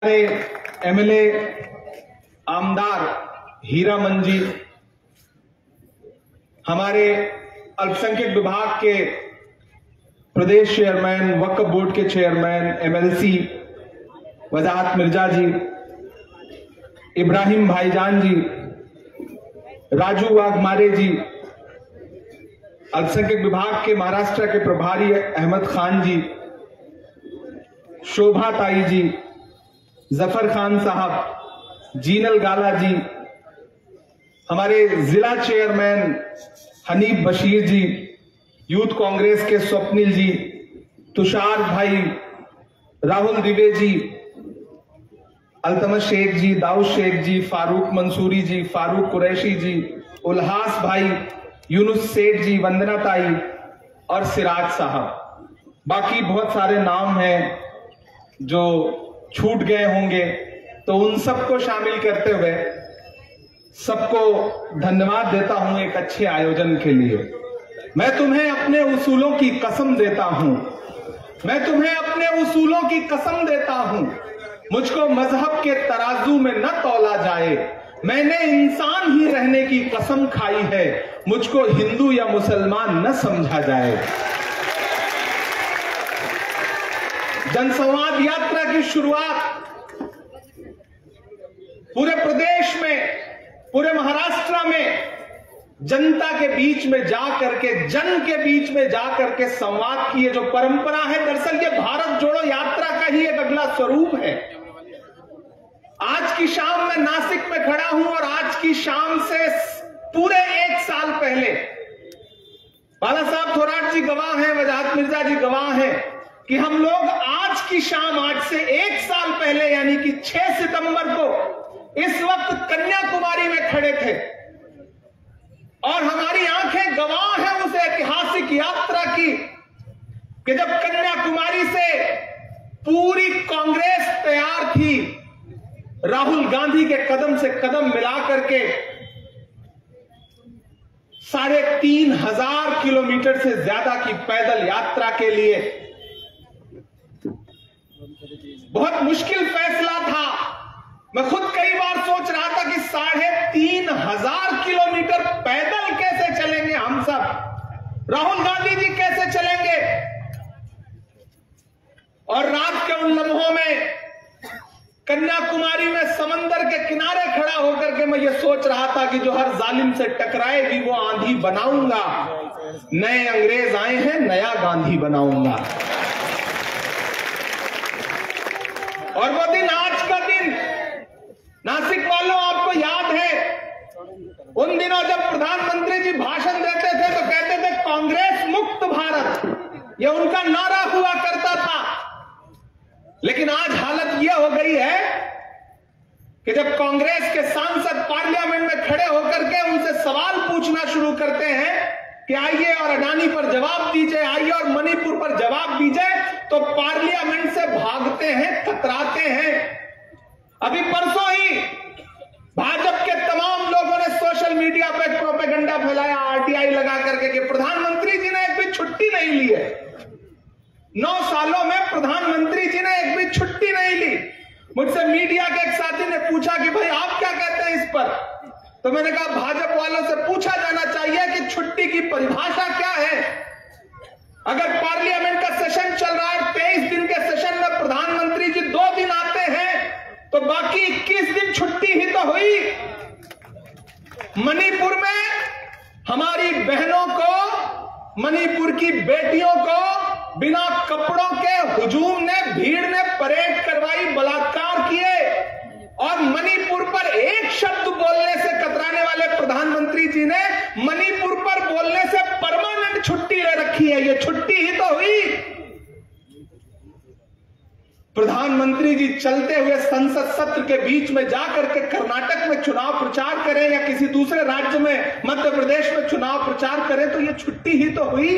MLA आमदार हीरामन जी, हमारे अल्पसंख्यक विभाग के प्रदेश चेयरमैन, वक्फ बोर्ड के चेयरमैन एमएलसी वजाहत मिर्जा जी, इब्राहिम भाईजान जी, राजू वाघमारे जी, अल्पसंख्यक विभाग के महाराष्ट्र के प्रभारी अहमद खान जी, शोभा ताई जी, जफर खान साहब, जीनल गाला जी, हमारे जिला चेयरमैन हनीफ बशीर जी, यूथ कांग्रेस के स्वप्निल जी, तुषार भाई, राहुल दिवे जी, अल्तमश शेख जी, दाऊद शेख जी, फारूक मंसूरी जी, फारूक कुरैशी जी, उल्हास भाई, यूनुस सेठ जी, वंदना ताई और सिराज साहब। बाकी बहुत सारे नाम हैं जो छूट गए होंगे, तो उन सबको शामिल करते हुए सबको धन्यवाद देता हूं एक अच्छे आयोजन के लिए। मैं तुम्हें अपने उसूलों की कसम देता हूं, मैं तुम्हें अपने उसूलों की कसम देता हूं, मुझको मजहब के तराजू में न तौला जाए, मैंने इंसान ही रहने की कसम खाई है, मुझको हिंदू या मुसलमान न समझा जाए। जनसंवाद यात्रा की शुरुआत पूरे प्रदेश में, पूरे महाराष्ट्र में जनता के बीच में जा करके, जन के बीच में जा करके संवाद की ये जो परंपरा है, दरअसल ये भारत जोड़ो यात्रा का ही एक अगला स्वरूप है। आज की शाम मैं नासिक में खड़ा हूं और आज की शाम से पूरे 1 साल पहले बाला साहब थोराट जी गवाह हैं, वजाहत मिर्जा जी गवाह हैं कि हम लोग आज की शाम, आज से 1 साल पहले यानी कि 6 सितंबर को इस वक्त कन्याकुमारी में खड़े थे और हमारी आंखें गवाह हैं उस ऐतिहासिक यात्रा की कि जब कन्याकुमारी से पूरी कांग्रेस तैयार थी राहुल गांधी के कदम से कदम मिला करके 3,500 किलोमीटर से ज्यादा की पैदल यात्रा के लिए। बहुत मुश्किल फैसला था। मैं खुद कई बार सोच रहा था कि 3,500 किलोमीटर पैदल कैसे चलेंगे हम सब, राहुल गांधी जी कैसे चलेंगे। और रात के उन लम्हों में कन्याकुमारी में समंदर के किनारे खड़ा होकर के मैं ये सोच रहा था कि जो हर जालिम से टकराएगी वो आंधी बनाऊंगा, नए अंग्रेज आए हैं, नया गांधी बनाऊंगा। और वो दिन, आज का दिन, नासिक वालों आपको याद है उन दिनों जब प्रधानमंत्री जी भाषण देते थे तो कहते थे कांग्रेस मुक्त भारत, ये उनका नारा हुआ करता था। लेकिन आज हालत यह हो गई है कि जब कांग्रेस के सांसद पार्लियामेंट में खड़े होकर के उनसे सवाल पूछना शुरू करते हैं कि आइए और अडानी पर जवाब दीजिए, आइए और मणिपुर पर जवाब दीजिए, तो पार्लियामेंट से भागते हैं, कतराते हैं। अभी परसों ही भाजपा के तमाम लोगों ने सोशल मीडिया पर प्रोपेगेंडा फैलाया आरटीआई लगा करके कि प्रधानमंत्री जी ने एक भी छुट्टी नहीं ली है। 9 सालों में प्रधानमंत्री जी ने एक भी छुट्टी नहीं ली। मुझसे मीडिया के एक साथी ने पूछा कि भाई आप क्या कहते हैं इस पर, तो मैंने कहा भाजपा वालों से पूछा जाना चाहिए कि छुट्टी की परिभाषा क्या है। अगर पार्लियामेंट का सेशन चल रहा है, 23 दिन के सेशन में प्रधानमंत्री जी 2 दिन आते हैं, तो बाकी 21 दिन छुट्टी ही तो हुई। मणिपुर में हमारी बहनों को, मणिपुर की बेटियों को बिना कपड़ों के हुजूम ने, भीड़ ने परेड करवाई, बलात्कार किए और मणिपुर पर एक शब्द बोलने से कतराने वाले प्रधानमंत्री जी ने मणिपुर पर बोलने से परमानेंट छुट्टी ले रखी है। ये छुट्टी ही तो हुई। प्रधानमंत्री जी चलते हुए संसद सत्र के बीच में जाकर के कर्नाटक में चुनाव प्रचार करें या किसी दूसरे राज्य में, मध्य प्रदेश में चुनाव प्रचार करें, तो ये छुट्टी ही तो हुई।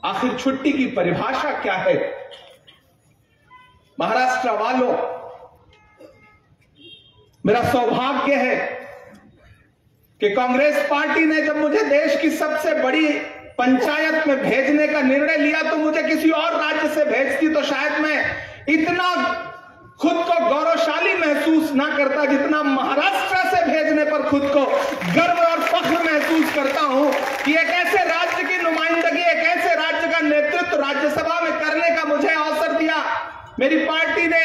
आखिर छुट्टी की परिभाषा क्या है? महाराष्ट्र वालों, मेरा सौभाग्य है कि कांग्रेस पार्टी ने जब मुझे देश की सबसे बड़ी पंचायत में भेजने का निर्णय लिया तो मुझे किसी और राज्य से भेजती तो शायद मैं इतना खुद को गौरवशाली महसूस ना करता जितना महाराष्ट्र से भेजने पर खुद को गर्व और फख्र महसूस करता हूं कि एक ऐसे राज्य की नुमाइंदगी, एक ऐसे राज्य का नेतृत्व राज्यसभा में करने का मुझे अवसर दिया मेरी पार्टी ने,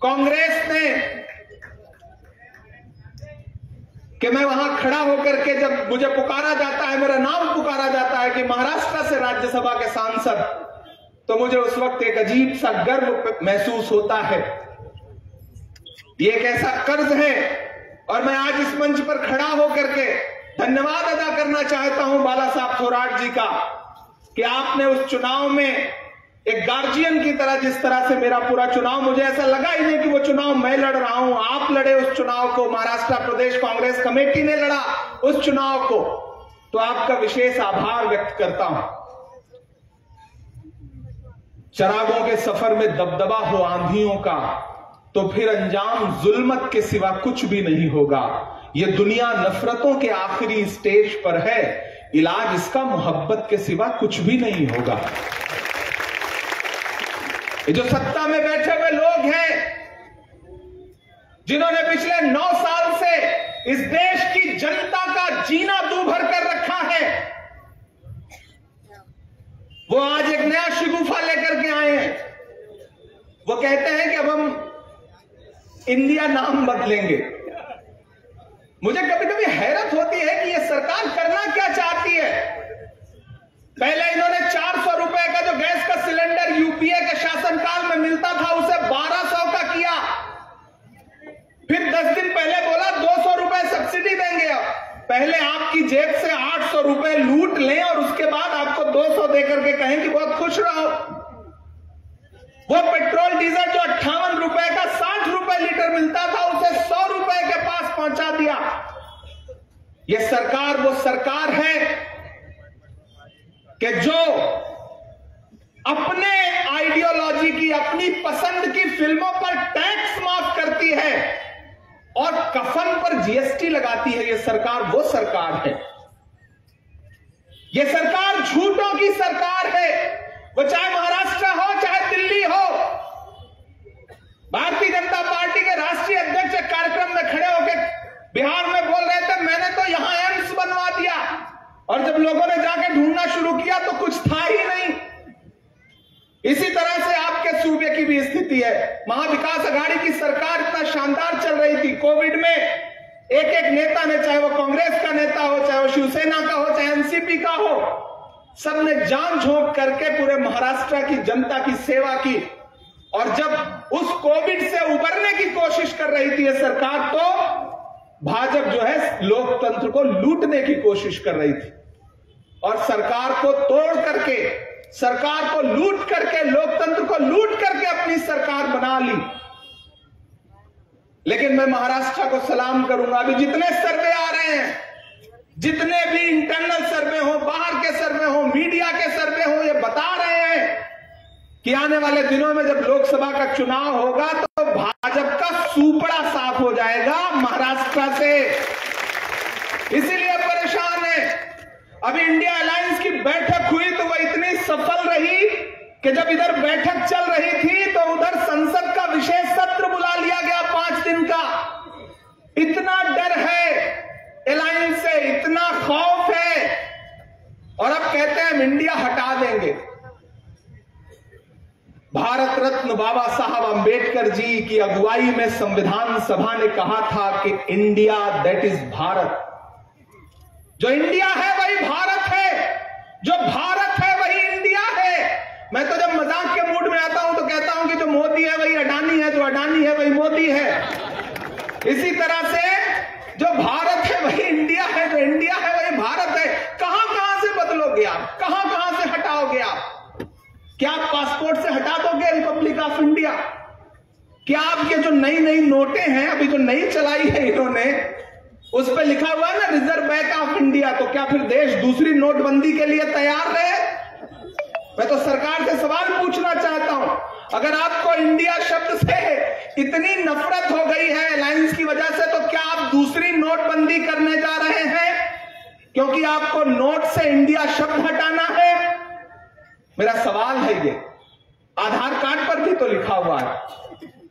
कांग्रेस ने, कि मैं वहां खड़ा होकर के जब मुझे पुकारा जाता है, मेरा नाम पुकारा जाता है कि महाराष्ट्र से राज्यसभा के सांसद, तो मुझे उस वक्त एक अजीब सा गर्व महसूस होता है। ये एक ऐसा कर्ज है और मैं आज इस मंच पर खड़ा होकर के धन्यवाद अदा करना चाहता हूं बाला साहब थोराट जी का कि आपने उस चुनाव में एक गार्जियन की तरह, जिस तरह से मेरा पूरा चुनाव, मुझे ऐसा लगा ही नहीं कि वो चुनाव मैं लड़ रहा हूं, आप लड़े उस चुनाव को, महाराष्ट्र प्रदेश कांग्रेस कमेटी ने लड़ा उस चुनाव को, तो आपका विशेष आभार व्यक्त करता हूं। चरागों के सफर में दबदबा हो आंधियों का, तो फिर अंजाम जुल्मत के सिवा कुछ भी नहीं होगा। ये दुनिया नफरतों के आखिरी स्टेज पर है, इलाज इसका मोहब्बत के सिवा कुछ भी नहीं होगा। ये जो सत्ता में बैठे हुए लोग हैं, जिन्होंने पिछले 9 साल से इस देश की जनता का जीना दूभर कर रखा है, वो आज एक नया शिगुफा लेकर के आए हैं। वो कहते हैं कि अब हम इंडिया नाम बदलेंगे। मुझे कभी कभी हैरत होती है कि ये सरकार करना क्या चाहती है। पहले इन्होंने 400 रुपए का जो गैस का सिलेंडर यूपीए के शासनकाल में मिलता था उसे 1200 का किया। फिर 10 दिन पहले बोला 200 रुपए सब्सिडी देंगे। अब पहले आपकी जेब से 800 रुपए लूट लें और उसके बाद आपको 200 देकर के कहें कि बहुत खुश रहो। वो पेट्रोल डीजल जो 58 रुपए का 60 रुपए लीटर मिलता था उसे 100 रुपए के पास पहुंचा दिया। ये सरकार वो सरकार है कि जो अपने आइडियोलॉजी की, अपनी पसंद की फिल्मों पर टैक्स माफ करती है और कफन पर जीएसटी लगाती है। ये सरकार वो सरकार है। ये सरकार झूठों की सरकार है। वो चाहे महाराष्ट्र हो चाहे दिल्ली हो। भारतीय जनता पार्टी के राष्ट्रीय अध्यक्ष एक कार्यक्रम में खड़े होकर बिहार में बोल रहे थे, मैंने तो यहां एम्स बनवा दिया, और जब लोगों ने जाकर ढूंढना शुरू किया तो कुछ था ही नहीं। इसी तरह से आपके सूबे की भी स्थिति है। महाविकास अघाड़ी की सरकार इतना शानदार चल रही थी। कोविड में एक एक नेता ने, चाहे वो कांग्रेस का नेता हो, चाहे वो शिवसेना का हो, चाहे एनसीपी का हो, सबने जान झोंक करके पूरे महाराष्ट्र की जनता की सेवा की। और जब उस कोविड से उबरने की कोशिश कर रही थी ये सरकार, तो भाजपा जो है लोकतंत्र को लूटने की कोशिश कर रही थी और सरकार को तोड़ करके, सरकार को लूट करके, लोकतंत्र को लूट करके अपनी सरकार बना ली। लेकिन मैं महाराष्ट्र को सलाम करूंगा। अभी जितने सर्वे आ रहे हैं, जितने भी इंटरनल सर्वे हो, बाहर के सर्वे हो, मीडिया के सर्वे हो, ये बता रहे हैं कि आने वाले दिनों में जब लोकसभा का चुनाव होगा तो भाजपा का सूपड़ा साफ हो जाएगा महाराष्ट्र से। इसीलिए परेशान है। अभी इंडिया अलायंस की बैठक हुई तो वह इतनी सफल रही कि जब इधर बैठक चल रही थी तो उधर संसद का विशेष सत्र बुला लिया गया 5 दिन का। इतना डर है अलायंस से, इतना खौफ है, और अब कहते हैं हम इंडिया हटा देंगे। भारत रत्न बाबा साहब अंबेडकर जी की अगुवाई में संविधान सभा ने कहा था कि इंडिया दैट इज भारत। जो इंडिया है वही भारत है, जो भारत है वही इंडिया है। मैं तो जब मजाक के मूड में आता हूं तो कहता हूं कि जो मोदी है वही अडानी है, जो अडानी है वही मोदी है। इसी तरह से जो भारत है वही इंडिया है, जो इंडिया है वही भारत है। कहां कहां से बदलोगे आप, कहां कहां से हटाओगे आप? क्या आप पासपोर्ट से हटा दोगे रिपब्लिक ऑफ इंडिया? क्या आप ये जो नई नई नोटें हैं, अभी जो नई चलाई है इन्होंने, उस पर लिखा हुआ है ना रिजर्व बैंक ऑफ इंडिया, तो क्या फिर देश दूसरी नोटबंदी के लिए तैयार रहे? मैं तो सरकार से सवाल पूछना चाहता हूं, अगर आपको इंडिया शब्द से इतनी नफरत हो गई है अलायंस की वजह से, तो क्या आप दूसरी नोटबंदी करने जा रहे हैं क्योंकि आपको नोट से इंडिया शब्द हटाना है? मेरा सवाल है ये। आधार कार्ड पर भी तो लिखा हुआ है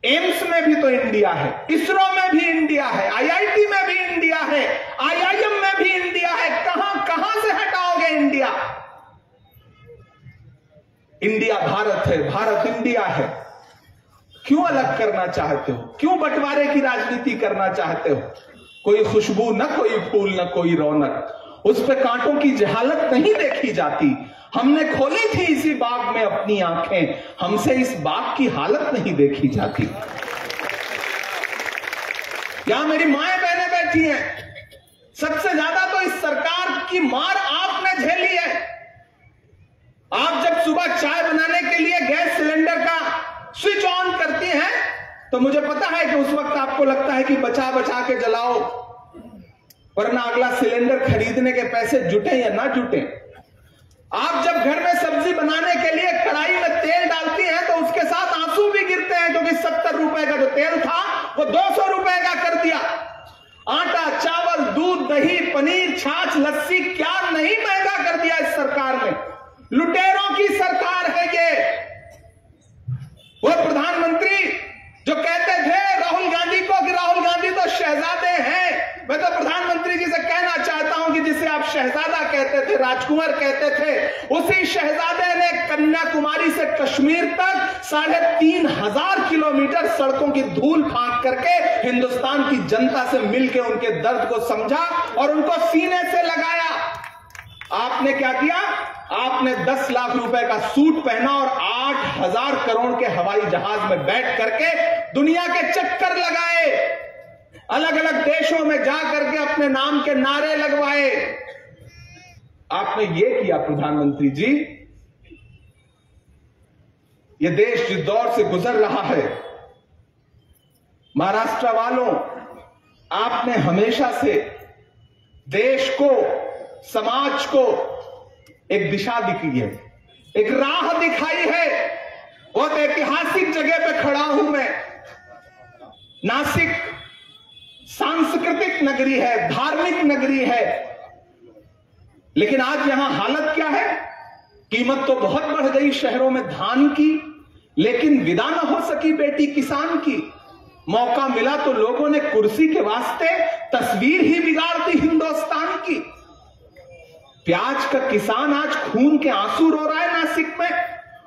एम्स में भी तो इंडिया है, इसरो में भी इंडिया है, आईआईटी में भी इंडिया है, आईआईएम में भी इंडिया है। कहां कहां से हटाओगे इंडिया? इंडिया भारत है, भारत इंडिया है। क्यों अलग करना चाहते हो? क्यों बंटवारे की राजनीति करना चाहते हो? कोई खुशबू न कोई फूल न कोई रौनक, उस पे कांटों की जहालत नहीं देखी जाती। हमने खोली थी इसी बाग में अपनी आंखें, हमसे इस बाग की हालत नहीं देखी जाती। यहां मेरी माएं बहनें बैठी हैं, सबसे ज्यादा तो इस सरकार की मार आपने झेली है। आप जब सुबह चाय बनाने के लिए गैस सिलेंडर का स्विच ऑन करती हैं तो मुझे पता है कि उस वक्त आपको लगता है कि बचा बचा के जलाओ, वरना अगला सिलेंडर खरीदने के पैसे जुटे या ना जुटे। आप जब घर में सब्जी बनाने के लिए कढ़ाई में तेल डालती हैं तो उसके साथ आंसू भी गिरते हैं, क्योंकि 70 रुपए का जो तेल था वो 200 रुपए का कर दिया। आटा, चावल, दूध, दही, पनीर, छाछ, लस्सी, क्या नहीं महंगा कर दिया इस सरकार ने। लुटेरों की सरकार है ये। वो प्रधानमंत्री जो कहते थे राहुल गांधी को कि राहुल गांधी तो शहजादे हैं, मैं तो प्रधानमंत्री जी से कहना चाहता हूं कि जिसे आप शहजादा कहते थे, राजकुमार कहते थे, उसी शहजादे ने कन्याकुमारी से कश्मीर तक 3500 किलोमीटर सड़कों की धूल फांक करके हिंदुस्तान की जनता से मिलकर उनके दर्द को समझा और उनको सीने से लगाया। आपने क्या किया? आपने 10 लाख रुपए का सूट पहना और 8000 करोड़ के हवाई जहाज में बैठ करके दुनिया के चक्कर लगाए, अलग अलग देशों में जा करके अपने नाम के नारे लगवाए। आपने ये किया प्रधानमंत्री जी। ये देश जिस दौर से गुजर रहा है, महाराष्ट्र वालों, आपने हमेशा से देश को, समाज को एक दिशा दिखाई है, एक राह दिखाई है। बहुत ऐतिहासिक जगह पे खड़ा हूं मैं। नासिक सांस्कृतिक नगरी है, धार्मिक नगरी है, लेकिन आज यहां हालत क्या है? कीमत तो बहुत बढ़ गई शहरों में धान की, लेकिन विदा न हो सकी बेटी किसान की। मौका मिला तो लोगों ने कुर्सी के वास्ते तस्वीर ही बिगाड़ दी हिंदुस्तान की। प्याज का किसान आज खून के आंसू रो रहा है नासिक में,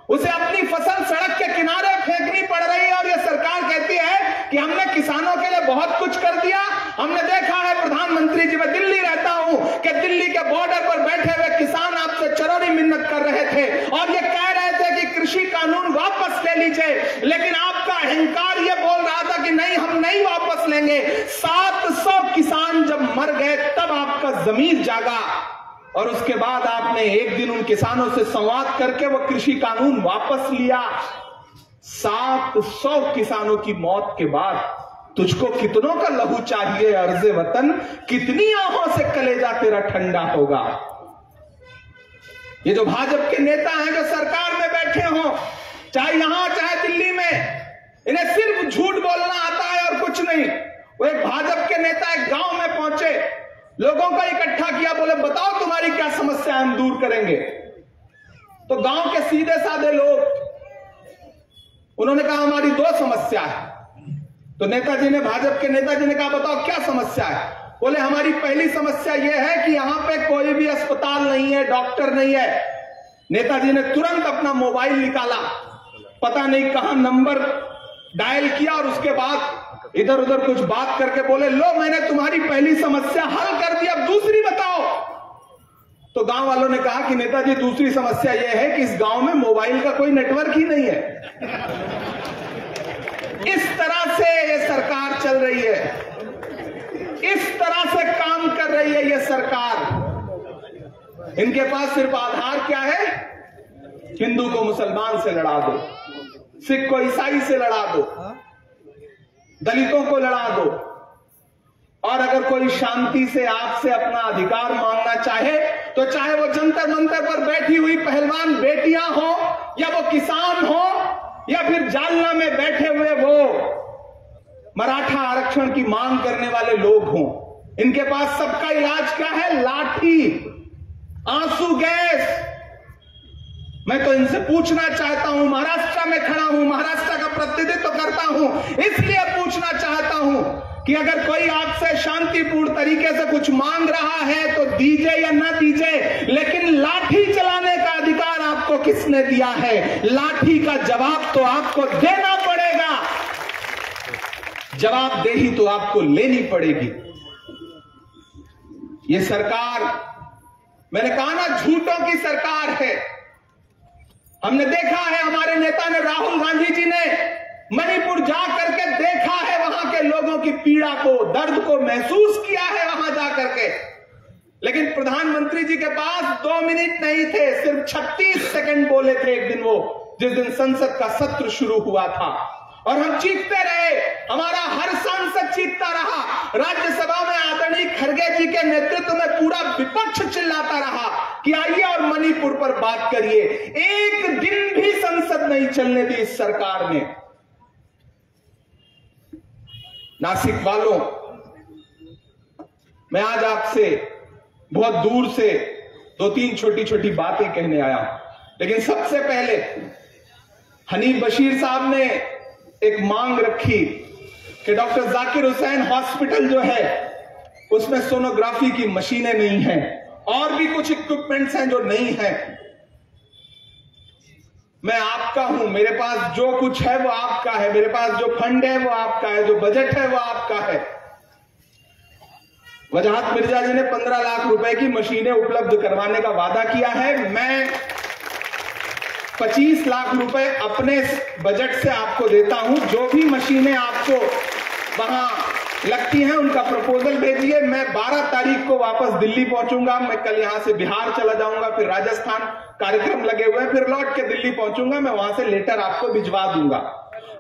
उसे अपनी फसल सड़क के किनारे फेंकनी पड़ रही है और यह सरकार कहती है कि हमने किसानों के लिए बहुत कुछ कर दिया। हमने देखा है प्रधानमंत्री जी, मैं दिल्ली रहता हूं, कि दिल्ली के बॉर्डर पर बैठे हुए किसान आपसे चरौरी मिन्नत कर रहे थे और ये कह रहे थे कि कृषि कानून वापस ले लीजिए, लेकिन आपका अहंकार ये बोल रहा था कि नहीं, हम नहीं वापस लेंगे। 700 किसान जब मर गए तब आपका ज़मीर जागा और उसके बाद आपने एक दिन उन किसानों से संवाद करके वो कृषि कानून वापस लिया। 700 किसानों की मौत के बाद तुझको कितनों का लहू चाहिए अर्ज़े वतन, कितनी आहों से कलेजा तेरा ठंडा होगा। ये जो भाजपा के नेता हैं जो सरकार में बैठे हों, चाहे यहां चाहे दिल्ली में, इन्हें सिर्फ झूठ बोलना आता है और कुछ नहीं। वो एक भाजपा के नेता एक गांव में पहुंचे, लोगों को इकट्ठा किया, बोले बताओ तुम्हारी क्या समस्या है, हम दूर करेंगे। तो गांव के सीधे साधे लोग, उन्होंने कहा हमारी 2 समस्या है। तो नेताजी ने, भाजपा के नेताजी ने कहा बताओ क्या समस्या है? बोले हमारी पहली समस्या यह है कि यहां पे कोई भी अस्पताल नहीं है, डॉक्टर नहीं है। नेताजी ने तुरंत अपना मोबाइल निकाला, पता नहीं कहां नंबर डायल किया और उसके बाद इधर उधर कुछ बात करके बोले लो मैंने तुम्हारी पहली समस्या हल कर दी, अब दूसरी बताओ। तो गांव वालों ने कहा कि नेताजी दूसरी समस्या यह है कि इस गांव में मोबाइल का कोई नेटवर्क ही नहीं है। इस तरह से ये सरकार चल रही है, इस तरह से काम कर रही है ये सरकार। इनके पास सिर्फ आधार क्या है? हिंदू को मुसलमान से लड़ा दो, सिख को ईसाई से लड़ा दो, दलितों को लड़ा दो, और अगर कोई शांति से आपसे अपना अधिकार मांगना चाहे तो चाहे वो जंतर मंतर पर बैठी हुई पहलवान बेटियां हो, या वो किसान हो, या फिर जालना में बैठे हुए वो मराठा आरक्षण की मांग करने वाले लोग हों, इनके पास सबका इलाज क्या है? लाठी, आंसू गैस। मैं तो इनसे पूछना चाहता हूं, महाराष्ट्र में खड़ा हूं, महाराष्ट्र का प्रतिनिधित्व करता हूं, इसलिए पूछना चाहता हूं कि अगर कोई आपसे शांतिपूर्ण तरीके से कुछ मांग रहा है तो दीजिए या ना दीजिए, लेकिन लाठी चलाने का अधिकार आपको किसने दिया है? लाठी का जवाब तो आपको देना पड़ेगा, जवाबदेही तो आपको लेनी पड़ेगी। ये सरकार, मैंने कहा ना, झूठों की सरकार है। हमने देखा है, हमारे नेता ने, राहुल गांधी जी ने मणिपुर जा करके देखा है, वहां के लोगों की पीड़ा को, दर्द को महसूस किया है वहां जा करके। लेकिन प्रधानमंत्री जी के पास 2 मिनट नहीं थे, सिर्फ 36 सेकंड बोले थे एक दिन, वो जिस दिन संसद का सत्र शुरू हुआ था, और हम चीखते रहे, हमारा हर सांसद चीखता रहा। राज्यसभा में आदरणीय खड़गे जी के नेतृत्व में पूरा विपक्ष चिल्लाता रहा कि आइए और मणिपुर पर बात करिए। एक दिन भी संसद नहीं चलने दी इस सरकार ने। नासिक वालों, मैं आज आपसे बहुत दूर से 2-3 छोटी छोटी बातें कहने आया हूं, लेकिन सबसे पहले हनीफ बशीर साहब ने एक मांग रखी कि डॉक्टर जाकिर हुसैन हॉस्पिटल जो है उसमें सोनोग्राफी की मशीनें नहीं हैं, और भी कुछ इक्विपमेंट्स हैं जो नहीं हैं। मैं आपका हूं, मेरे पास जो कुछ है वो आपका है, मेरे पास जो फंड है वो आपका है, जो बजट है वो आपका है। वजाहत मिर्जा जी ने 15 लाख रुपए की मशीनें उपलब्ध करवाने का वादा किया है। मैं 25 लाख रुपए अपने बजट से आपको देता हूं। जो भी मशीनें आपको वहां लगती हैं उनका प्रपोजल भेजिए। मैं 12 तारीख को वापस दिल्ली पहुंचूंगा। मैं कल यहां से बिहार चला जाऊंगा, फिर राजस्थान कार्यक्रम लगे हुए हैं, फिर लौट के दिल्ली पहुंचूंगा। मैं वहां से लेटर आपको भिजवा दूंगा।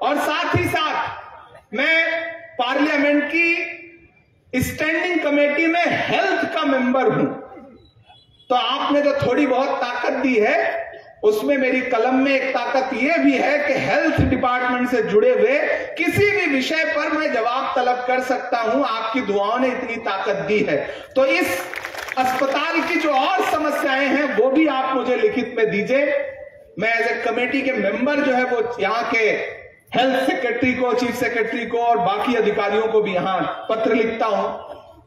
और साथ ही साथ मैं पार्लियामेंट की स्टैंडिंग कमेटी में हेल्थ का मेंबर हूं, तो आपने जो थोड़ी बहुत ताकत दी है उसमें मेरी कलम में एक ताकत यह भी है कि हेल्थ डिपार्टमेंट से जुड़े हुए किसी भी विषय पर मैं जवाब तलब कर सकता हूं। आपकी दुआओं ने इतनी ताकत दी है, तो इस अस्पताल की जो और समस्याएं हैं वो भी आप मुझे लिखित में दीजिए। मैं एज ए कमेटी के मेंबर जो है वो यहां के हेल्थ सेक्रेटरी को, चीफ सेक्रेटरी को और बाकी अधिकारियों को भी यहां पत्र लिखता हूं,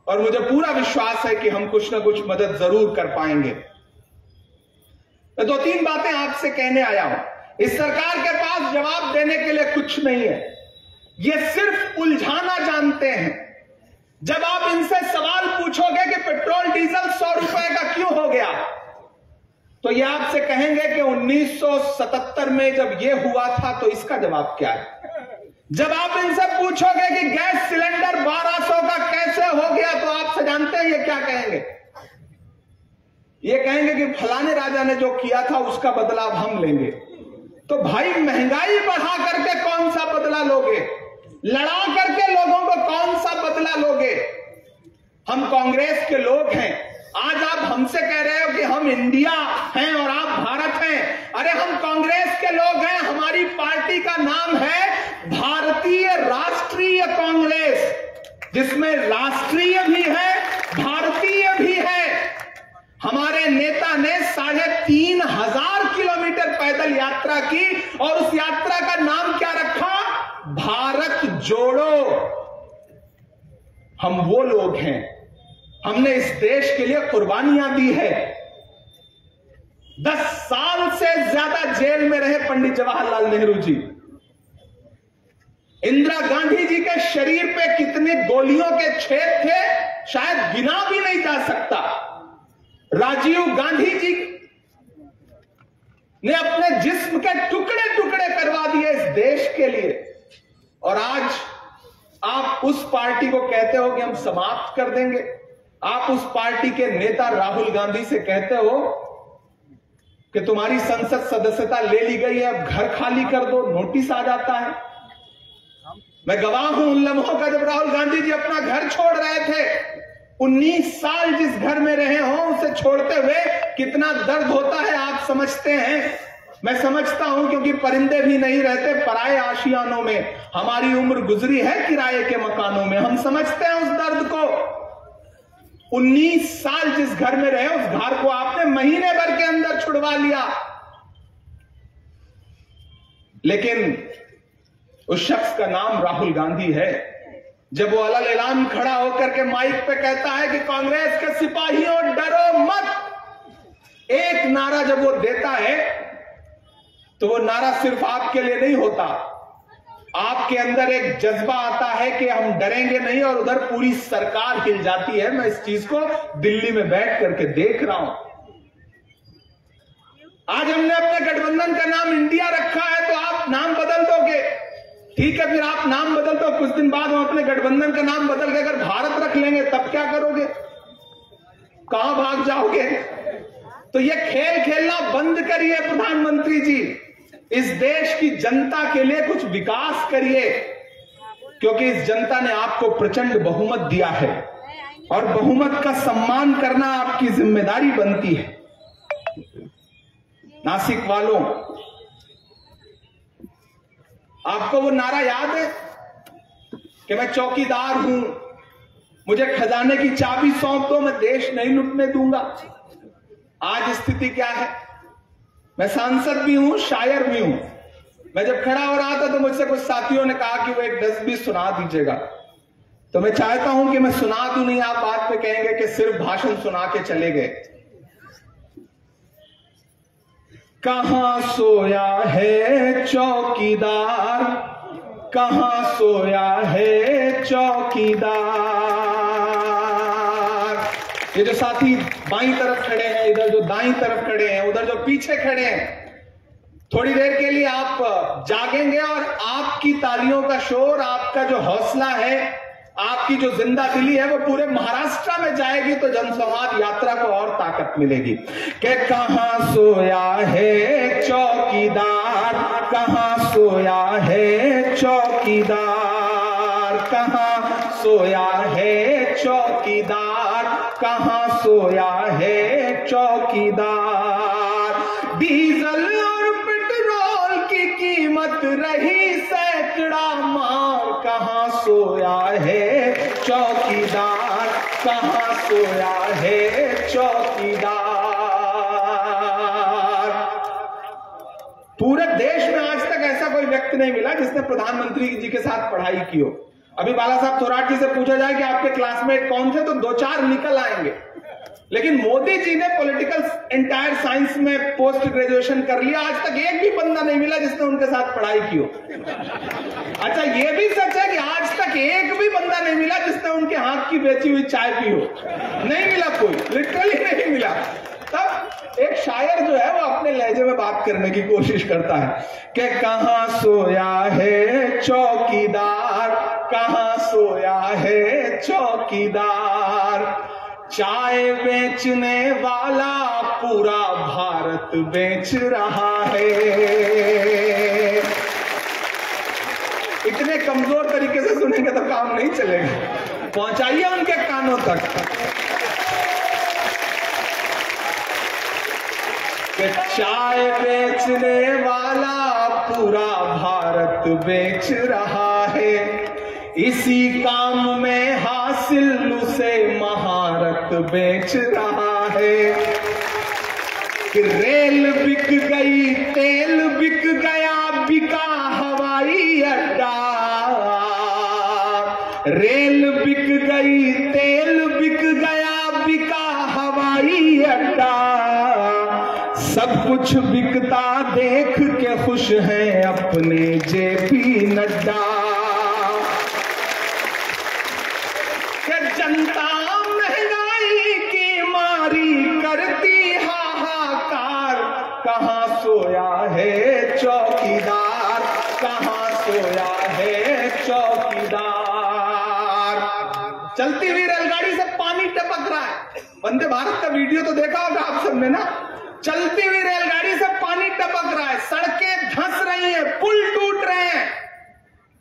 और मुझे पूरा विश्वास है कि हम कुछ ना कुछ मदद जरूर कर पाएंगे। तो 2-3 बातें आपसे कहने आया हूं। इस सरकार के पास जवाब देने के लिए कुछ नहीं है, ये सिर्फ उलझाना जानते हैं। जब आप इनसे सवाल पूछोगे कि पेट्रोल डीजल 100 रुपए का क्यों हो गया, तो ये आपसे कहेंगे कि 1977 में जब ये हुआ था तो इसका जवाब क्या है। जब आप इनसे पूछोगे कि गैस सिलेंडर 1200 का कैसे हो गया, तो आपसे जानते हैं ये क्या कहेंगे? ये कहेंगे कि फलाने राजा ने जो किया था उसका बदला अब हम लेंगे। तो भाई, महंगाई बढ़ा करके कौन सा बदला लोगे? लड़ा करके लोगों को कौन सा बदला लोगे? हम कांग्रेस के लोग हैं। आज आप हमसे कह रहे हो कि हम इंडिया हैं और आप भारत हैं। अरे हम कांग्रेस के लोग हैं, हमारी पार्टी का नाम है भारतीय राष्ट्रीय कांग्रेस, जिसमें राष्ट्रीय भी है, भारतीय भी है। हमारे नेता ने 3500 किलोमीटर पैदल यात्रा की, और उस यात्रा का नाम क्या रखा? भारत जोड़ो। हम वो लोग हैं, हमने इस देश के लिए कुर्बानियां दी है। 10 साल से ज्यादा जेल में रहे पंडित जवाहरलाल नेहरू जी। इंदिरा गांधी जी के शरीर पे कितने गोलियों के छेद थे शायद गिना भी नहीं जा सकता। राजीव गांधी जी ने अपने जिस्म के टुकड़े टुकड़े करवा दिए इस देश के लिए, और आज आप उस पार्टी को कहते हो कि हम समाप्त कर देंगे। आप उस पार्टी के नेता राहुल गांधी से कहते हो कि तुम्हारी संसद सदस्यता ले ली गई है, अब घर खाली कर दो, नोटिस आ जाता है। मैं गवाह हूं उन लम्हों का जब राहुल गांधी जी अपना घर छोड़ रहे थे। 19 साल जिस घर में रहे हो उसे छोड़ते हुए कितना दर्द होता है आप समझते हैं। मैं समझता हूं, क्योंकि परिंदे भी नहीं रहते पराए आशियानों में। हमारी उम्र गुजरी है किराए के मकानों में, हम समझते हैं उस दर्द को। 19 साल जिस घर में रहे उस घर को आपने महीने भर के अंदर छुड़वा लिया। लेकिन उस शख्स का नाम राहुल गांधी है। जब वो अलग ऐलान खड़ा होकर के माइक पे कहता है कि कांग्रेस के सिपाहियों डरो मत, एक नारा जब वो देता है तो वो नारा सिर्फ आपके लिए नहीं होता, आपके अंदर एक जज्बा आता है कि हम डरेंगे नहीं, और उधर पूरी सरकार हिल जाती है। मैं इस चीज को दिल्ली में बैठ करके देख रहा हूं। आज हमने अपने गठबंधन का नाम इंडिया रखा है, तो आप नाम बदल दोगे, ठीक है, फिर आप नाम बदल दो, कुछ दिन बाद हम अपने गठबंधन का नाम बदल के अगर भारत रख लेंगे तब क्या करोगे, कहां भाग जाओगे? तो ये खेल खेलना बंद करिए प्रधानमंत्री जी, इस देश की जनता के लिए कुछ विकास करिए, क्योंकि इस जनता ने आपको प्रचंड बहुमत दिया है और बहुमत का सम्मान करना आपकी जिम्मेदारी बनती है। नासिक वालों, आपको वो नारा याद है कि मैं चौकीदार हूं, मुझे खजाने की चाबी सौंप दो, मैं देश नहीं लुटने दूंगा। आज स्थिति क्या है? मैं सांसद भी हूं, शायर भी हूं। मैं जब खड़ा हो रहा था तो मुझसे कुछ साथियों ने कहा कि वो एक 10 भी सुना दीजिएगा, तो मैं चाहता हूं कि मैं सुना दूं, नहीं आप बाद में कहेंगे कि सिर्फ भाषण सुना के चले गए। कहां सोया है चौकीदार, कहां सोया है चौकीदार। ये जो साथी बाईं तरफ खड़े हैं, इधर जो दाईं तरफ खड़े हैं, उधर जो पीछे खड़े हैं, थोड़ी देर के लिए आप जागेंगे और आपकी तालियों का शोर, आपका जो हौसला है, आपकी जो जिंदा दिली है, वो पूरे महाराष्ट्र में जाएगी, तो जनसंवाद यात्रा को और ताकत मिलेगी। कि कहां सोया है चौकीदार, कहां सोया है चौकीदार, कहां सोया है चौकीदार, कहां सोया है चौकीदार। डीजल और पेट्रोल की कीमत रही सैकड़ा मार, कहां सोया है चौकीदार, कहां सोया है चौकीदार। पूरे देश में आज तक ऐसा कोई व्यक्ति नहीं मिला जिसने प्रधानमंत्री जी के साथ पढ़ाई की हो। अभी बाला साहब थोराट जी से पूछा जाए कि आपके क्लासमेट कौन थे, तो 2-4 निकल आएंगे, लेकिन मोदी जी ने पॉलिटिकल एंटायर साइंस में पोस्ट ग्रेजुएशन कर लिया, आज तक एक भी बंदा नहीं मिला जिसने उनके साथ पढ़ाई की हो। अच्छा, ये भी सच है कि आज तक एक भी बंदा नहीं मिला जिसने उनके हाथ की बेची हुई चाय पी हो, नहीं मिला कोई, लिटरली नहीं मिला। तब एक शायर जो है वो अपने लहजे में बात करने की कोशिश करता है कि कहां सोया है चौकीदार, कहां सोया है चौकीदार। चाय बेचने वाला पूरा भारत बेच रहा है। इतने कमजोर तरीके से सुनेंगे तो काम नहीं चलेगा, पहुंचाइए उनके कानों तक। चाय बेचने वाला पूरा भारत बेच रहा है, इसी काम में हासिल उसे महारत बेच रहा है। कि रेल बिक गई, तेल बिक गया, बिका हवाई अड्डा। रेल बिक गई, तेल बिक गया, बिका हवाई अड्डा। सब कुछ बिकता देख के खुश हैं अपने जेपी नड्डा। जनता महंगाई की मारी करती हाहाकार, कहां सोया है चौकीदार, कहां सोया है चौकीदार। चलती हुई रेलगाड़ी से पानी टपक रहा है। वंदे भारत का वीडियो तो देखा होगा आप सबने ना। चलती हुई रेलगाड़ी से पानी टपक रहा है, सड़कें धंस रही हैं, पुल टूट रहे हैं,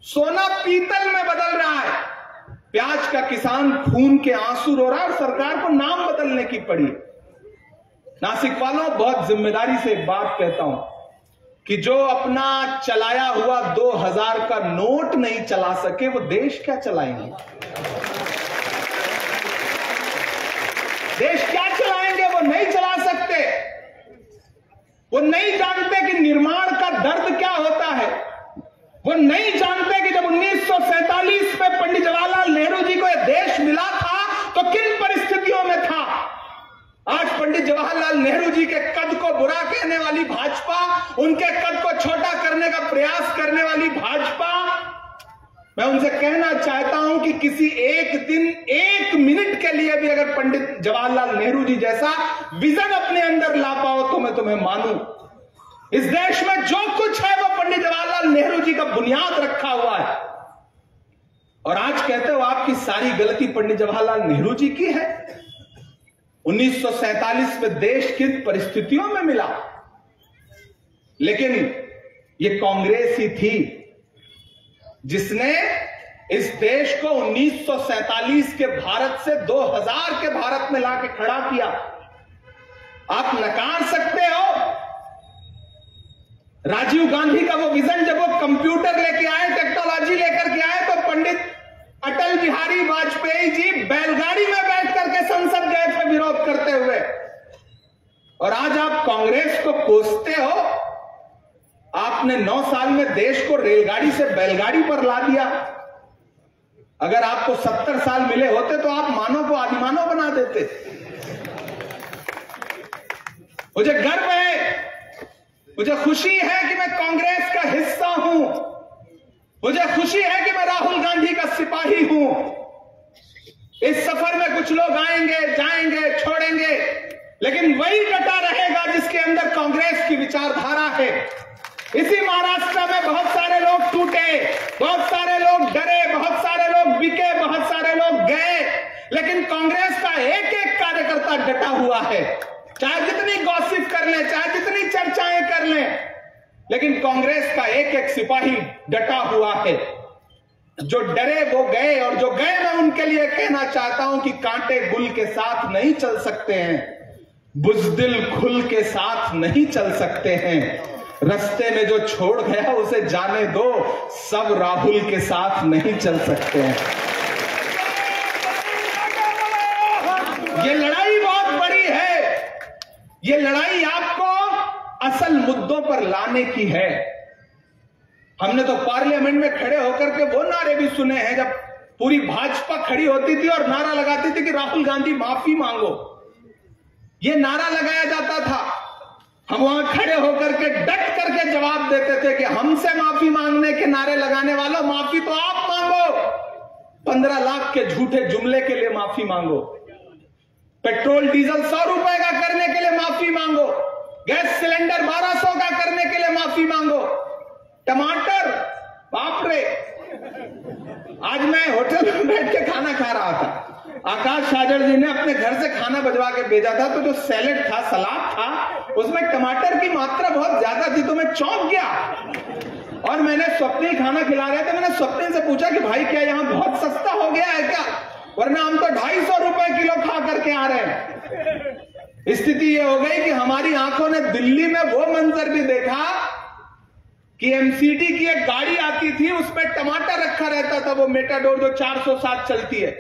सोना पीतल में बदल रहा है। प्याज का किसान खून के आंसू रो रहा है और सरकार को नाम बदलने की पड़ी। नासिक वालों, बहुत जिम्मेदारी से एक बात कहता हूं कि जो अपना चलाया हुआ 2000 का नोट नहीं चला सके, वो देश क्या चलाएंगे? देश क्या चलाएंगे? वो नहीं चला सकते। वो नहीं जानते कि निर्माण का दर्द क्या होता है। वो नहीं जानते कि जब 1947 में पंडित जवाहरलाल नेहरू जी को यह देश मिला था तो किन परिस्थितियों में था। आज पंडित जवाहरलाल नेहरू जी के कद को बुरा कहने वाली भाजपा, उनके कद को छोटा करने का प्रयास करने वाली भाजपा, मैं उनसे कहना चाहता हूं कि किसी एक दिन, एक मिनट के लिए भी अगर पंडित जवाहरलाल नेहरू जी जैसा विजन अपने अंदर ला पाओ तो मैं तुम्हें मानूं। इस देश में जो कुछ है वो पंडित जवाहरलाल नेहरू जी का बुनियाद रखा हुआ है। और आज कहते हो आपकी सारी गलती पंडित जवाहरलाल नेहरू जी की है। 1947 में देश किन परिस्थितियों में मिला, लेकिन ये कांग्रेस ही थी जिसने इस देश को 1947 के भारत से 2000 के भारत में लाके खड़ा किया। आप नकार सकते हो राजीव गांधी का वो विजन, जब वो कंप्यूटर लेके आए, टेक्नोलॉजी लेकर के आए, तो पंडित अटल बिहारी वाजपेयी जी बैलगाड़ी में बैठ करके संसद गए थे विरोध करते हुए। और आज आप कांग्रेस को कोसते हो। आपने 9 साल में देश को रेलगाड़ी से बैलगाड़ी पर ला दिया। अगर आपको 70 साल मिले होते तो आप मानव को आदिमानव बना देते। मुझे गर्व है, मुझे खुशी है कि मैं कांग्रेस का हिस्सा हूं। मुझे खुशी है कि मैं राहुल गांधी का सिपाही हूं। इस सफर में कुछ लोग आएंगे, जाएंगे, छोड़ेंगे, लेकिन वही डटा रहेगा जिसके अंदर कांग्रेस की विचारधारा है। इसी महाराष्ट्र में बहुत सारे लोग टूटे, बहुत सारे लोग डरे, बहुत सारे लोग बिके, बहुत सारे लोग गए, लेकिन कांग्रेस का एक एक कार्यकर्ता डटा हुआ है। चाहे जितनी गॉसिप कर ले, चाहे जितनी चर्चाएं कर ले, लेकिन कांग्रेस का एक एक सिपाही डटा हुआ है। जो डरे वो गए, और जो गए मैं उनके लिए कहना चाहता हूं कि कांटे गुल के साथ नहीं चल सकते हैं, बुज़दिल खुल के साथ नहीं चल सकते हैं। रास्ते में जो छोड़ गया उसे जाने दो, सब राहुल के साथ नहीं चल सकते हैं। ये लड़ाई बहुत बड़ी है। ये लड़ाई आपको असल मुद्दों पर लाने की है। हमने तो पार्लियामेंट में खड़े होकर के वो नारे भी सुने हैं जब पूरी भाजपा खड़ी होती थी और नारा लगाती थी कि राहुल गांधी माफी मांगो। ये नारा लगाया जाता था। हम वहां खड़े होकर के डट करके जवाब देते थे कि हमसे माफी मांगने के नारे लगाने वालों, माफी तो आप मांगो। 15 लाख के झूठे जुमले के लिए माफी मांगो। पेट्रोल डीजल 100 रुपए का करने के लिए माफी मांगो। गैस सिलेंडर 1200 का करने के लिए माफी मांगो। टमाटर, बाप रे, आज मैं होटल में बैठ के खाना खा रहा था। आकाश साजर जी ने अपने घर से खाना भिजवा के भेजा था, तो जो सैलेड था, सलाद था, उसमें टमाटर की मात्रा बहुत ज्यादा थी, तो मैं चौंक गया। और मैंने स्वप्निल खाना खिला रहे थे, मैंने स्वप्निल से पूछा कि भाई क्या यहाँ बहुत सस्ता हो गया है क्या, वरना हम तो 250 रुपए किलो खा करके आ रहे हैं। स्थिति ये हो गई कि हमारी आंखों ने दिल्ली में वो मंजर भी देखा कि एमसीडी की एक गाड़ी आती थी, उसमें टमाटर रखा रहता था, वो मेटाडोर जो 407 चलती है,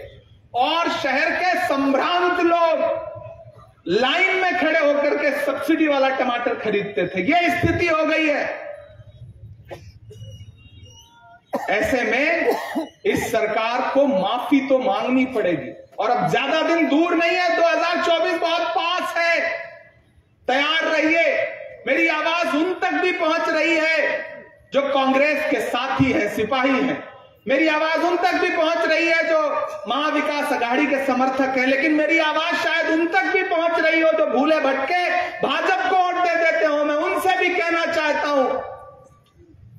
और शहर के संभ्रांत लोग लाइन में खड़े होकर के सब्सिडी वाला टमाटर खरीदते थे। ये स्थिति हो गई है। ऐसे में इस सरकार को माफी तो मांगनी पड़ेगी, और अब ज्यादा दिन दूर नहीं है, 2024 बहुत पास है। तैयार रहिए। मेरी आवाज उन तक भी पहुंच रही है जो कांग्रेस के साथी हैं, सिपाही हैं। मेरी आवाज उन तक भी पहुंच रही है जो महाविकास अघाड़ी के समर्थक हैं, लेकिन मेरी आवाज शायद उन तक भी पहुंच रही हो जो भूले भटके भाजपा को वोट दे देते हो। मैं उनसे भी कहना चाहता हूं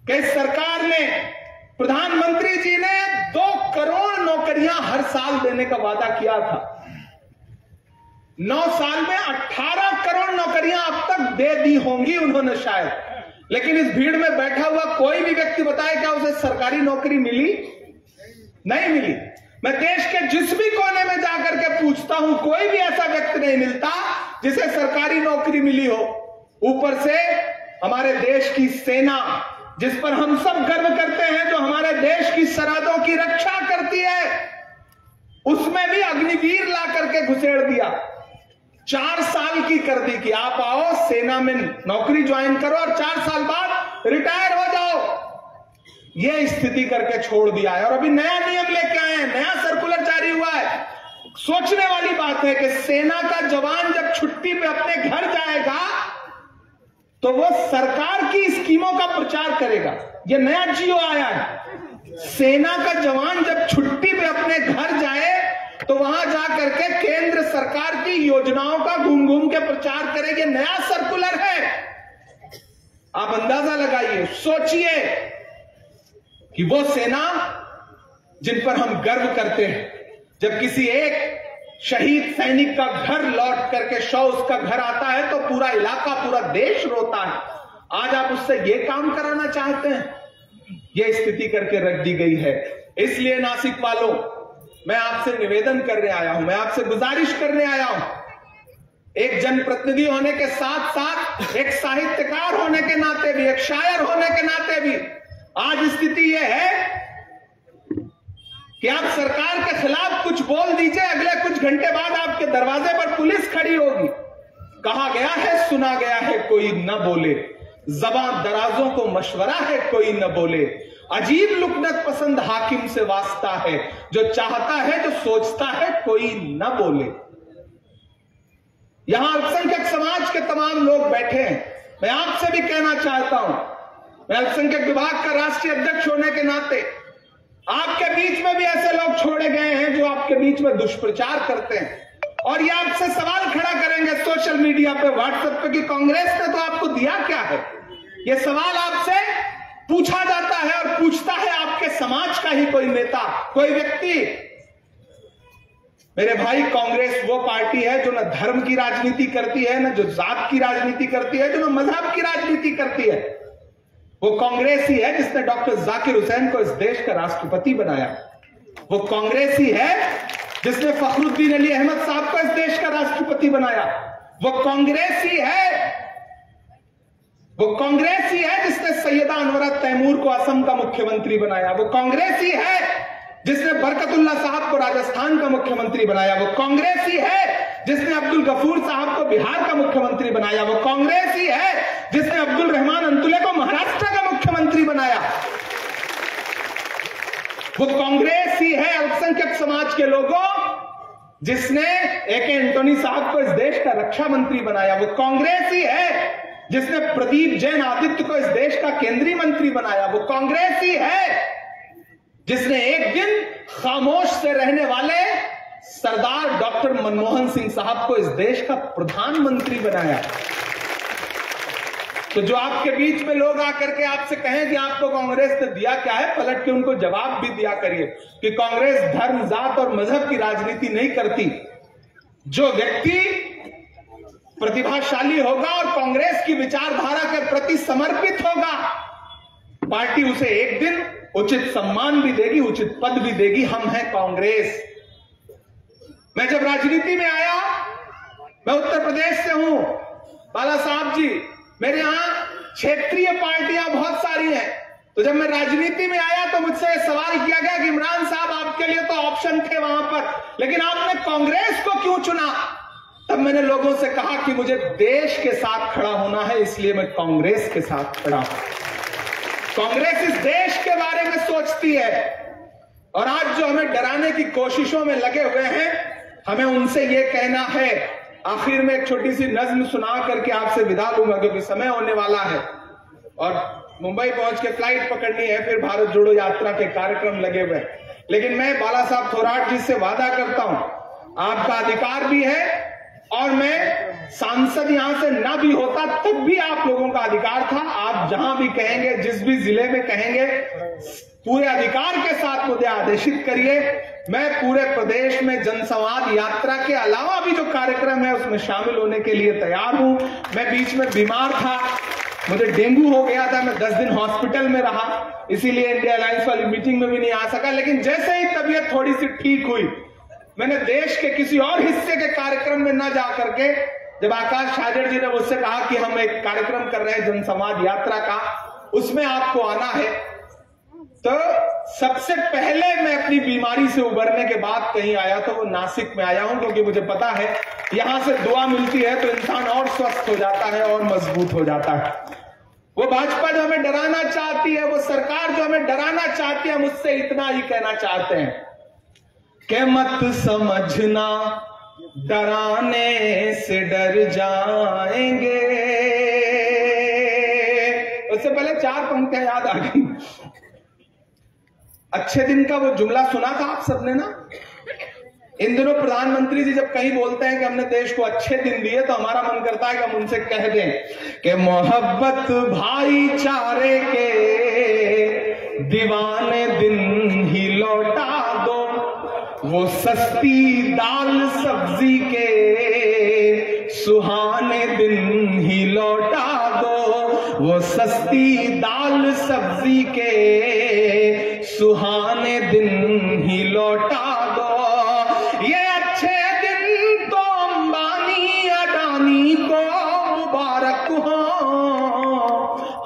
कि इस सरकार ने, प्रधानमंत्री जी ने 2 करोड़ नौकरियां हर साल देने का वादा किया था। 9 साल में 18 करोड़ नौकरियां अब तक दे दी होंगी उन्होंने शायद, लेकिन इस भीड़ में बैठा हुआ कोई भी व्यक्ति बताए क्या उसे सरकारी नौकरी मिली? नहीं मिली। मैं देश के जिस भी कोने में जाकर के पूछता हूं, कोई भी ऐसा व्यक्ति नहीं मिलता जिसे सरकारी नौकरी मिली हो। ऊपर से हमारे देश की सेना, जिस पर हम सब गर्व करते हैं, जो हमारे देश की सरहदों की रक्षा करती है, उसमें भी अग्निवीर ला करके घुसेड़ दिया। 4 साल की कर दी कि आप आओ सेना में नौकरी ज्वाइन करो और 4 साल बाद रिटायर हो जाओ। यह स्थिति करके छोड़ दिया है और अभी नया नियम लेके आए हैं, नया सर्कुलर जारी हुआ है। सोचने वाली बात है कि सेना का जवान जब छुट्टी पे अपने घर जाएगा तो वो सरकार की स्कीमों का प्रचार करेगा। ये नया जियो आया है, सेना का जवान जब छुट्टी पे अपने घर जाए तो वहां जाकर के केंद्र सरकार की योजनाओं का घूम घूम के प्रचार करेंगे। नया सर्कुलर है, आप अंदाजा लगाइए, सोचिए कि वो सेना जिन पर हम गर्व करते हैं, जब किसी एक शहीद सैनिक का घर लौट करके शव उसका घर आता है तो पूरा इलाका, पूरा देश रोता है। आज आप उससे यह काम कराना चाहते हैं? यह स्थिति करके रख दी गई है। इसलिए नासिक वालों, मैं आपसे निवेदन करने आया हूं, मैं आपसे गुजारिश करने आया हूं, एक जनप्रतिनिधि होने के साथ साथ एक साहित्यकार होने के नाते भी, एक शायर होने के नाते भी आज स्थिति यह है कि आप सरकार के खिलाफ कुछ बोल दीजिए, अगले कुछ घंटे बाद आपके दरवाजे पर पुलिस खड़ी होगी। कहा गया है, सुना गया है, कोई न बोले, ज़बान दराजों को मशवरा है, कोई न बोले, अजीब लुकनत पसंद हाकिम से वास्ता है, जो चाहता है, जो सोचता है, कोई न बोले। यहां अल्पसंख्यक समाज के तमाम लोग बैठे हैं। मैं आपसे भी कहना चाहता हूं, मैं अल्पसंख्यक विभाग का राष्ट्रीय अध्यक्ष होने के नाते आपके बीच में भी ऐसे लोग छोड़े गए हैं जो आपके बीच में दुष्प्रचार करते हैं और ये आपसे सवाल खड़ा करेंगे सोशल मीडिया पे, व्हाट्सएप पे कि कांग्रेस ने तो आपको दिया क्या है। ये सवाल आपसे पूछा जाता है और पूछता है आपके समाज का ही कोई नेता, कोई व्यक्ति। मेरे भाई, कांग्रेस वो पार्टी है जो न धर्म की राजनीति करती है, न जो जात की राजनीति करती है, जो न मजहब की राजनीति करती है। वो कांग्रेस ही है जिसने डॉक्टर जाकिर हुसैन को इस देश का राष्ट्रपति बनाया। वो कांग्रेस ही है जिसने फखरुद्दीन अली अहमद साहब को इस देश का राष्ट्रपति बनाया। वो कांग्रेस ही है जिसने सैयदा अनवरा तैमूर को असम का मुख्यमंत्री बनाया। वो कांग्रेस ही है जिसने बरकतुल्लाह साहब को राजस्थान का मुख्यमंत्री बनाया। वो कांग्रेस ही है जिसने अब्दुल गफूर साहब को बिहार का मुख्यमंत्री बनाया। वो कांग्रेस ही है जिसने अब्दुल रहमान अंतुले को महाराष्ट्र का मुख्यमंत्री बनाया। वो कांग्रेस ही है अल्पसंख्यक समाज के लोगों जिसने ए.के. एंटोनी साहब को इस देश का रक्षा मंत्री बनाया। वो कांग्रेस ही है जिसने प्रदीप जैन आदित्य को इस देश का केंद्रीय मंत्री बनाया। वो कांग्रेस ही है जिसने एक दिन खामोश से रहने वाले सरदार डॉक्टर मनमोहन सिंह साहब को इस देश का प्रधानमंत्री बनाया। तो जो आपके बीच में लोग आकर के आपसे कहें कि आपको कांग्रेस ने दिया क्या है, पलट के उनको जवाब भी दिया करिए कि कांग्रेस धर्म, जात और मजहब की राजनीति नहीं करती। जो व्यक्ति प्रतिभाशाली होगा और कांग्रेस की विचारधारा के प्रति समर्पित होगा, पार्टी उसे एक दिन उचित सम्मान भी देगी, उचित पद भी देगी। हम हैं कांग्रेस। मैं जब राजनीति में आया, मैं उत्तर प्रदेश से हूं बाला साहब जी, मेरे यहां क्षेत्रीय पार्टियां बहुत सारी हैं। तो जब मैं राजनीति में आया तो मुझसे सवाल किया गया कि इमरान साहब, आपके लिए तो ऑप्शन थे वहां पर, लेकिन आपने कांग्रेस को क्यों चुना? तब मैंने लोगों से कहा कि मुझे देश के साथ खड़ा होना है, इसलिए मैं कांग्रेस के साथ खड़ा हूं। कांग्रेस इस देश के बारे में सोचती है और आज जो हमें डराने की कोशिशों में लगे हुए हैं, हमें उनसे यह कहना है। आखिर में एक छोटी सी नज्म सुना करके आपसे विदा लूंगा क्योंकि समय होने वाला है और मुंबई पहुंच के फ्लाइट पकड़नी है, फिर भारत जोड़ो यात्रा के कार्यक्रम लगे हुए। लेकिन मैं बाला साहब थोराट जी से वादा करता हूं, आपका अधिकार भी है और मैं सांसद यहां से ना भी होता तब भी आप लोगों का अधिकार था। आप जहां भी कहेंगे, जिस भी जिले में कहेंगे, पूरे अधिकार के साथ मुझे आदेशित करिए। मैं पूरे प्रदेश में जनसंवाद यात्रा के अलावा भी जो कार्यक्रम है उसमें शामिल होने के लिए तैयार हूं। मैं बीच में बीमार था, मुझे डेंगू हो गया था, मैं 10 दिन हॉस्पिटल में रहा, इसीलिए इंडिया अलायंस वाली मीटिंग में भी नहीं आ सका। लेकिन जैसे ही तबीयत थोड़ी सी ठीक हुई, मैंने देश के किसी और हिस्से के कार्यक्रम में न जाकर के, जब आकाश छाजड़ जी ने मुझसे कहा कि हम एक कार्यक्रम कर रहे हैं जनसंवाद यात्रा का, उसमें आपको आना है, तो सबसे पहले मैं अपनी बीमारी से उबरने के बाद कहीं आया तो वो नासिक में आया हूं, क्योंकि मुझे पता है यहां से दुआ मिलती है तो इंसान और स्वस्थ हो जाता है और मजबूत हो जाता है। वो भाजपा जो हमें डराना चाहती है, वो सरकार जो हमें डराना चाहती है, हम उससे इतना ही कहना चाहते हैं कि मत समझना डराने से डर जाएंगे। उससे पहले 4 पंक्तियां याद आ गई। अच्छे दिन का वो जुमला सुना था आप सबने ना। इन दिनों प्रधानमंत्री जी जब कहीं बोलते हैं कि हमने देश को अच्छे दिन दिए, तो हमारा मन करता है कि हम उनसे कह दें कि मोहब्बत भाईचारे के दीवाने दिन ही लौटा दो, वो सस्ती दाल सब्जी के सुहाने दिन ही लौटा दो, वो सस्ती दाल सब्जी के सुहाने दिन ही लौटा दो। ये अच्छे दिन तो अंबानी अडानी को मुबारक हो,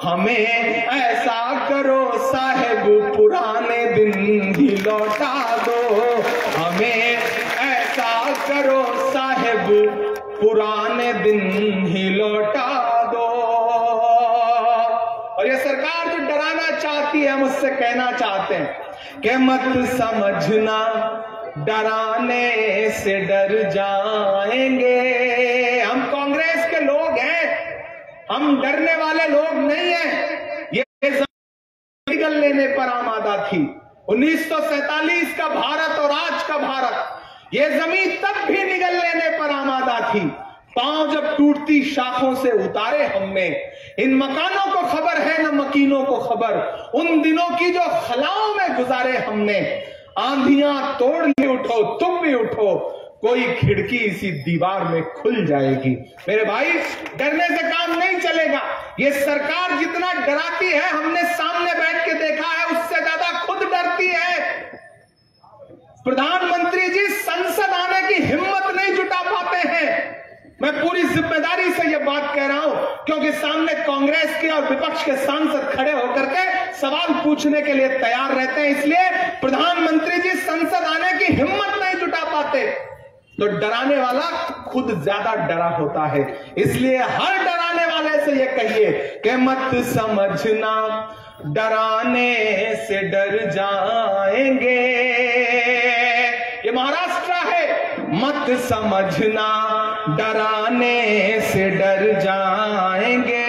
हमें ऐसा करो साहेब पुराने दिन ही लौटा दो, हमें ऐसा करो साहेब पुराने दिन ही लौटा दो। और ये सरकार जो डराना चाहती है, हम उससे कहना चाहते हैं कि मत समझना डराने से डर जाएंगे। हम कांग्रेस के लोग हैं, हम डरने वाले लोग नहीं हैं। ये निगल लेने पर आमादा थी। 1947 का भारत और आज का भारत, ये जमीन तब भी निगल लेने पर आमादा थी। पांव जब टूटती शाखों से उतारे हमने, इन मकानों को खबर है न मकीनों को खबर, उन दिनों की जो खलाओं में गुजारे हमने। आंधियां तोड़ लिए उठो तुम भी उठो, कोई खिड़की इसी दीवार में खुल जाएगी। मेरे भाई, डरने से काम नहीं चलेगा। ये सरकार जितना डराती है, हमने सामने बैठ के देखा है, उससे ज्यादा खुद डरती है। प्रधानमंत्री जी संसद आने की हिम्मत नहीं जुटा पाते हैं। मैं पूरी जिम्मेदारी से यह बात कह रहा हूं, क्योंकि सामने कांग्रेस के और विपक्ष के सांसद खड़े होकर के सवाल पूछने के लिए तैयार रहते हैं। इसलिए प्रधानमंत्री जी संसद आने की हिम्मत नहीं जुटा पाते। तो डराने वाला खुद ज्यादा डरा होता है। इसलिए हर डराने वाले से ये कहिए कि मत समझना डराने से डर जाएंगे। ये महाराष्ट्र है। मत समझना डराने से डर जाएंगे,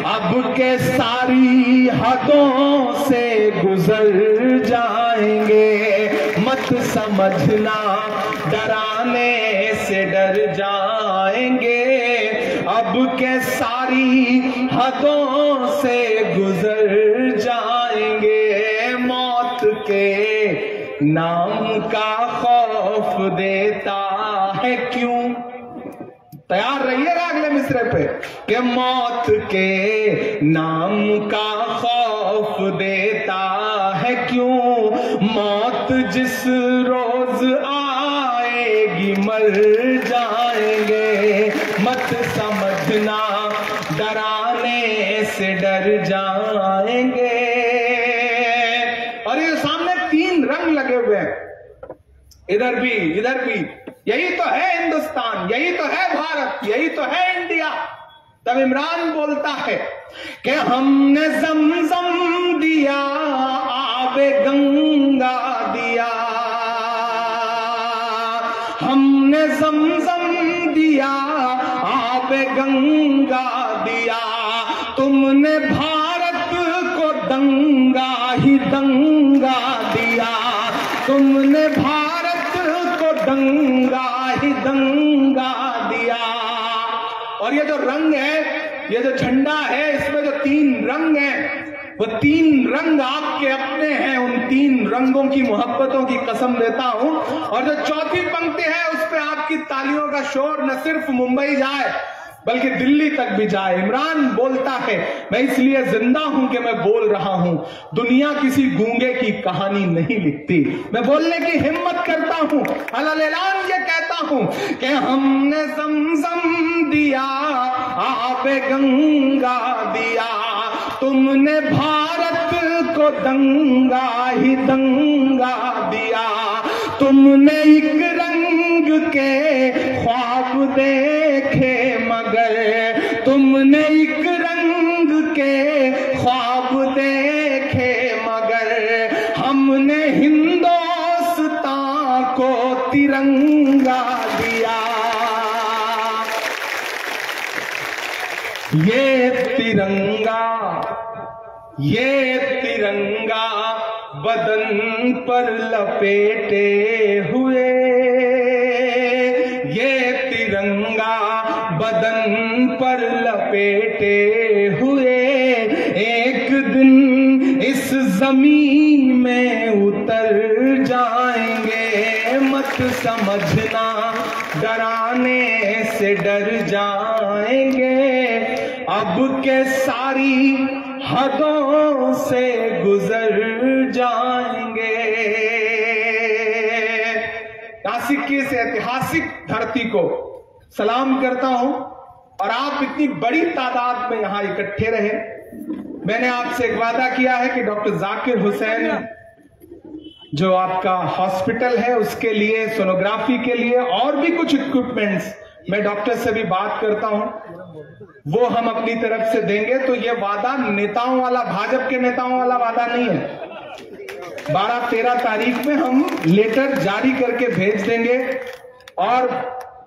अब के सारी हदों से गुजर जाएंगे। मत समझना डराने से डर जाएंगे, अब के सारी हदों से गुजर जाएंगे। मौत के नाम का खौफ देता है क्यों? तैयार रहिएगा अगले मिसरे पे कि मौत के नाम का खौफ देता है क्यों? मौत जिस रोज आएगी मर जाएंगे। मत समझना डराने से डर जाएंगे। और ये सामने 3 रंग लगे हुए हैं, इधर भी इधर भी। यही तो है हिंदुस्तान, यही तो है भारत, यही तो है इंडिया। तब इमरान बोलता है कि हमने ज़मज़म दिया, आबे गंगा दिया, हमने ज़मज़म दिया, आबे गंगा दिया, तुमने भारत को दंगा ही दंगा दिया, तुमने भारत को दंगा ही दंगा दिया। और ये जो रंग है, ये जो झंडा है, इसमें जो 3 रंग हैं, वो 3 रंग आपके अपने हैं। उन 3 रंगों की मोहब्बतों की कसम देता हूं। और जो 4थी पंक्ति है, उस पे आपकी तालियों का शोर न सिर्फ मुंबई जाए बल्कि दिल्ली तक भी जाए। इमरान बोलता है, मैं इसलिए जिंदा हूं कि मैं बोल रहा हूं। दुनिया किसी गूंगे की कहानी नहीं लिखती। मैं बोलने की हिम्मत करता हूं, अलल ऐलान ये कहता हूं कि हमने ज़मज़म दिया, आबे गंगा दिया, तुमने भारत को दंगा ही दंगा दिया, तुमने एक रंग के ख्वाब देखे मगर तुमने एक रंग के ख्वाब देखे मगर हमने हिंदुस्तान को तिरंगा दिया। ये तिरंगा बदन पर लपेटे हुए, ये तिरंगा बदन पर लपेटे हुए एक दिन इस जमीन में उतर जाएंगे। मत समझना डराने से डर जाएंगे, अब के सारी हदों से गुजर जाएंगे। नासिक की इस ऐतिहासिक धरती को सलाम करता हूं और आप इतनी बड़ी तादाद में यहां इकट्ठे रहे। मैंने आपसे एक वादा किया है कि डॉक्टर जाकिर हुसैन जो आपका हॉस्पिटल है उसके लिए, सोनोग्राफी के लिए और भी कुछ इक्विपमेंट्स मैं डॉक्टर से भी बात करता हूं, वो हम अपनी तरफ से देंगे। तो ये वादा नेताओं वाला, भाजपा के नेताओं वाला वादा नहीं है। 12-13 तारीख में हम लेटर जारी करके भेज देंगे। और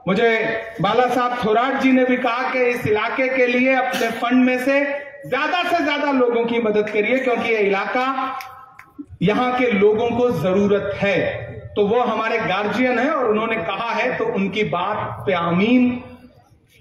मुझे बाला साहब थोराट जी ने भी कहा कि इस इलाके के लिए अपने फंड में से ज्यादा लोगों की मदद करिए, क्योंकि ये इलाका, यहां के लोगों को जरूरत है। तो वो हमारे गार्जियन है और उन्होंने कहा है, तो उनकी बात पे आमीन।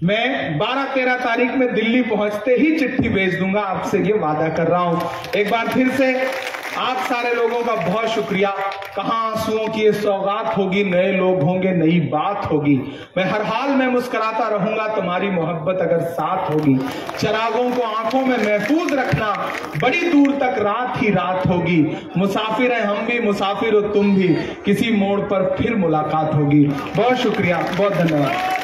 मैं 12-13 तारीख में दिल्ली पहुंचते ही चिट्ठी भेज दूंगा, आपसे ये वादा कर रहा हूं। एक बार फिर से आप सारे लोगों का बहुत शुक्रिया। कहां आंसुओं की ये सौगात होगी, नए लोग होंगे, नई बात होगी। मैं हर हाल में मुस्कुराता रहूंगा, तुम्हारी मोहब्बत अगर साथ होगी। चिरागों को आंखों में महफूज रखना, बड़ी दूर तक रात ही रात होगी। मुसाफिर हैं हम भी, मुसाफिर हो तुम भी, किसी मोड़ पर फिर मुलाकात होगी। बहुत शुक्रिया, बहुत धन्यवाद।